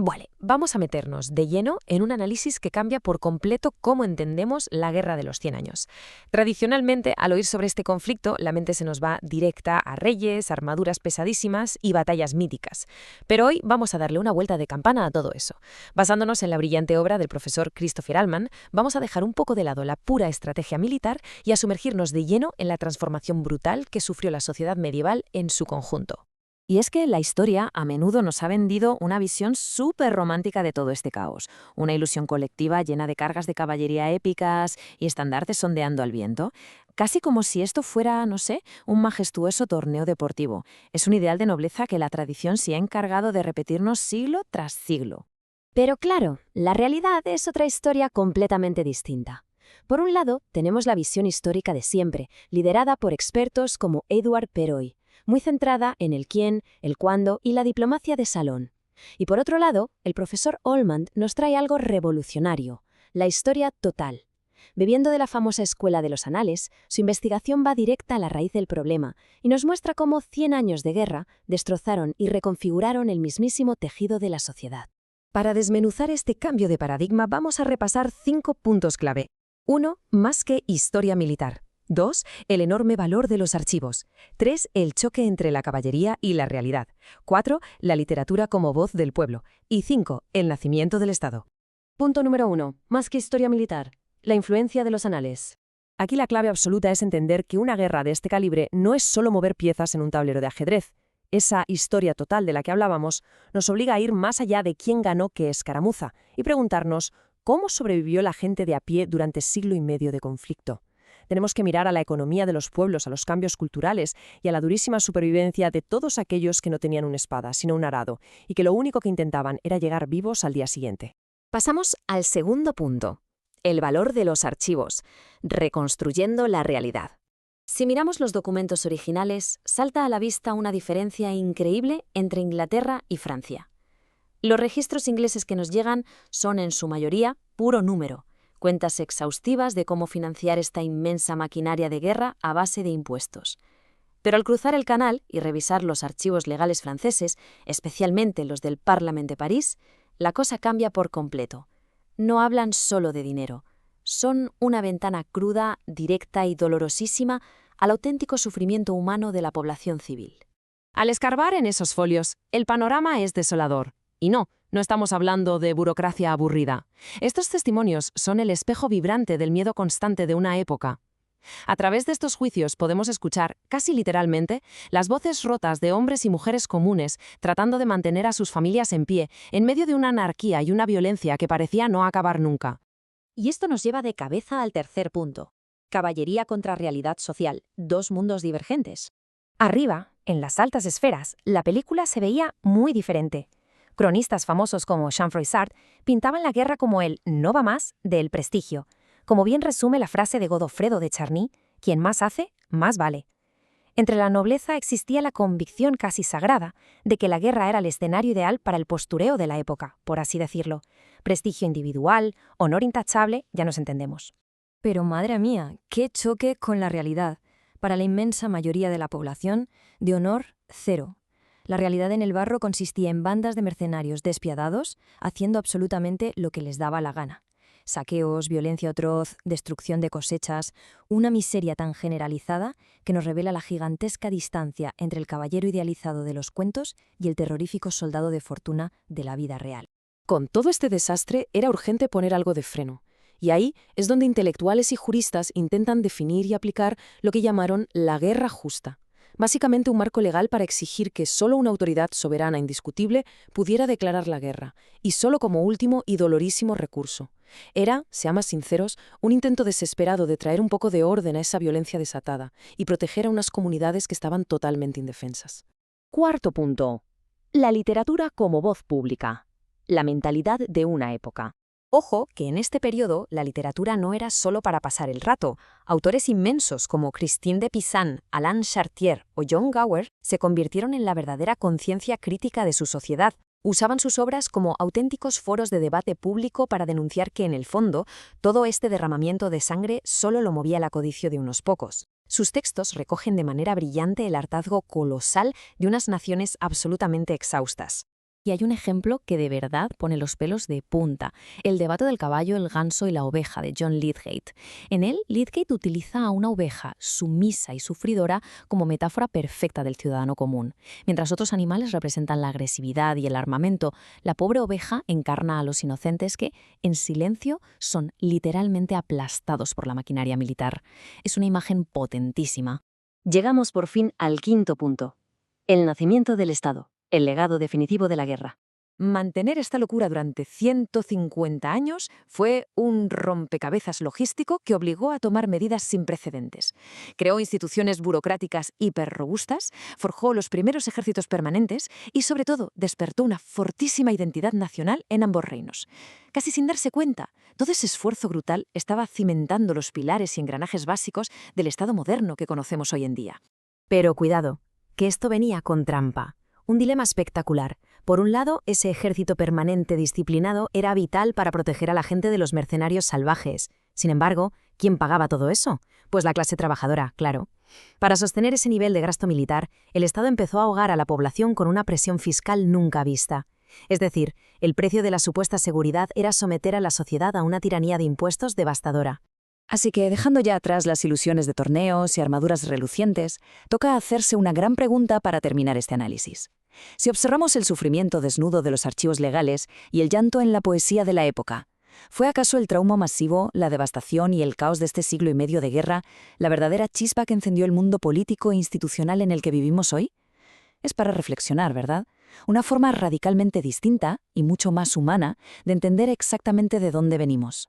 Vale, vamos a meternos de lleno en un análisis que cambia por completo cómo entendemos la Guerra de los 100 años. Tradicionalmente, al oír sobre este conflicto, la mente se nos va directa a reyes, armaduras pesadísimas y batallas míticas. Pero hoy vamos a darle una vuelta de campana a todo eso. Basándonos en la brillante obra del profesor Christopher Ahlmann, vamos a dejar un poco de lado la pura estrategia militar y a sumergirnos de lleno en la transformación brutal que sufrió la sociedad medieval en su conjunto. Y es que la historia a menudo nos ha vendido una visión súper romántica de todo este caos, una ilusión colectiva llena de cargas de caballería épicas y estandartes ondeando al viento, casi como si esto fuera, no sé, un majestuoso torneo deportivo. Es un ideal de nobleza que la tradición se ha encargado de repetirnos siglo tras siglo. Pero claro, la realidad es otra historia completamente distinta. Por un lado, tenemos la visión histórica de siempre, liderada por expertos como Edward Peroy, muy centrada en el quién, el cuándo y la diplomacia de salón. Y por otro lado, el profesor Ahlmann nos trae algo revolucionario, la historia total. Bebiendo de la famosa escuela de los anales, su investigación va directa a la raíz del problema y nos muestra cómo 100 años de guerra destrozaron y reconfiguraron el mismísimo tejido de la sociedad. Para desmenuzar este cambio de paradigma vamos a repasar 5 puntos clave. 1. Más que historia militar. 2. El enorme valor de los archivos. 3. El choque entre la caballería y la realidad. 4. La literatura como voz del pueblo. Y 5. El nacimiento del Estado. Punto número 1. Más que historia militar. La influencia de los anales. Aquí la clave absoluta es entender que una guerra de este calibre no es solo mover piezas en un tablero de ajedrez. Esa historia total de la que hablábamos nos obliga a ir más allá de quién ganó qué escaramuza y preguntarnos cómo sobrevivió la gente de a pie durante siglo y medio de conflicto. Tenemos que mirar a la economía de los pueblos, a los cambios culturales y a la durísima supervivencia de todos aquellos que no tenían una espada, sino un arado, y que lo único que intentaban era llegar vivos al día siguiente. Pasamos al segundo punto, el valor de los archivos, reconstruyendo la realidad. Si miramos los documentos originales, salta a la vista una diferencia increíble entre Inglaterra y Francia. Los registros ingleses que nos llegan son en su mayoría puro número, cuentas exhaustivas de cómo financiar esta inmensa maquinaria de guerra a base de impuestos. Pero al cruzar el canal y revisar los archivos legales franceses, especialmente los del Parlement de París, la cosa cambia por completo. No hablan solo de dinero. Son una ventana cruda, directa y dolorosísima al auténtico sufrimiento humano de la población civil. Al escarbar en esos folios, el panorama es desolador. Y no estamos hablando de burocracia aburrida. Estos testimonios son el espejo vibrante del miedo constante de una época. A través de estos juicios podemos escuchar, casi literalmente, las voces rotas de hombres y mujeres comunes tratando de mantener a sus familias en pie en medio de una anarquía y una violencia que parecía no acabar nunca. Y esto nos lleva de cabeza al tercer punto. Caballería contra realidad social, dos mundos divergentes. Arriba, en las altas esferas, la película se veía muy diferente. Cronistas famosos como Jean Froissart pintaban la guerra como el «no va más» del prestigio, como bien resume la frase de Godofredo de Charny, quien más hace, más vale. Entre la nobleza existía la convicción casi sagrada de que la guerra era el escenario ideal para el postureo de la época, por así decirlo. Prestigio individual, honor intachable, ya nos entendemos. Pero madre mía, qué choque con la realidad. Para la inmensa mayoría de la población, de honor, cero. La realidad en el barro consistía en bandas de mercenarios despiadados, haciendo absolutamente lo que les daba la gana. Saqueos, violencia atroz, destrucción de cosechas, una miseria tan generalizada que nos revela la gigantesca distancia entre el caballero idealizado de los cuentos y el terrorífico soldado de fortuna de la vida real. Con todo este desastre era urgente poner algo de freno. Y ahí es donde intelectuales y juristas intentan definir y aplicar lo que llamaron la guerra justa. Básicamente un marco legal para exigir que solo una autoridad soberana indiscutible pudiera declarar la guerra, y solo como último y dolorísimo recurso. Era, seamos sinceros, un intento desesperado de traer un poco de orden a esa violencia desatada y proteger a unas comunidades que estaban totalmente indefensas. Cuarto punto. La literatura como voz pública. La mentalidad de una época. Ojo que en este periodo la literatura no era solo para pasar el rato. Autores inmensos como Christine de Pisan, Alain Chartier o John Gower se convirtieron en la verdadera conciencia crítica de su sociedad. Usaban sus obras como auténticos foros de debate público para denunciar que, en el fondo, todo este derramamiento de sangre solo lo movía la codicia de unos pocos. Sus textos recogen de manera brillante el hartazgo colosal de unas naciones absolutamente exhaustas. Y hay un ejemplo que de verdad pone los pelos de punta, el debate del caballo, el ganso y la oveja de John Lydgate. En él, Lydgate utiliza a una oveja sumisa y sufridora como metáfora perfecta del ciudadano común. Mientras otros animales representan la agresividad y el armamento, la pobre oveja encarna a los inocentes que, en silencio, son literalmente aplastados por la maquinaria militar. Es una imagen potentísima. Llegamos por fin al quinto punto: el nacimiento del Estado, el legado definitivo de la guerra. Mantener esta locura durante 150 años fue un rompecabezas logístico que obligó a tomar medidas sin precedentes. Creó instituciones burocráticas hiperrobustas, forjó los primeros ejércitos permanentes y, sobre todo, despertó una fortísima identidad nacional en ambos reinos. Casi sin darse cuenta, todo ese esfuerzo brutal estaba cimentando los pilares y engranajes básicos del Estado moderno que conocemos hoy en día. Pero cuidado, que esto venía con trampa. Un dilema espectacular. Por un lado, ese ejército permanente disciplinado era vital para proteger a la gente de los mercenarios salvajes. Sin embargo, ¿quién pagaba todo eso? Pues la clase trabajadora, claro. Para sostener ese nivel de gasto militar, el Estado empezó a ahogar a la población con una presión fiscal nunca vista. Es decir, el precio de la supuesta seguridad era someter a la sociedad a una tiranía de impuestos devastadora. Así que, dejando ya atrás las ilusiones de torneos y armaduras relucientes, toca hacerse una gran pregunta para terminar este análisis. Si observamos el sufrimiento desnudo de los archivos legales y el llanto en la poesía de la época, ¿fue acaso el trauma masivo, la devastación y el caos de este siglo y medio de guerra la verdadera chispa que encendió el mundo político e institucional en el que vivimos hoy? Es para reflexionar, ¿verdad? Una forma radicalmente distinta y mucho más humana de entender exactamente de dónde venimos.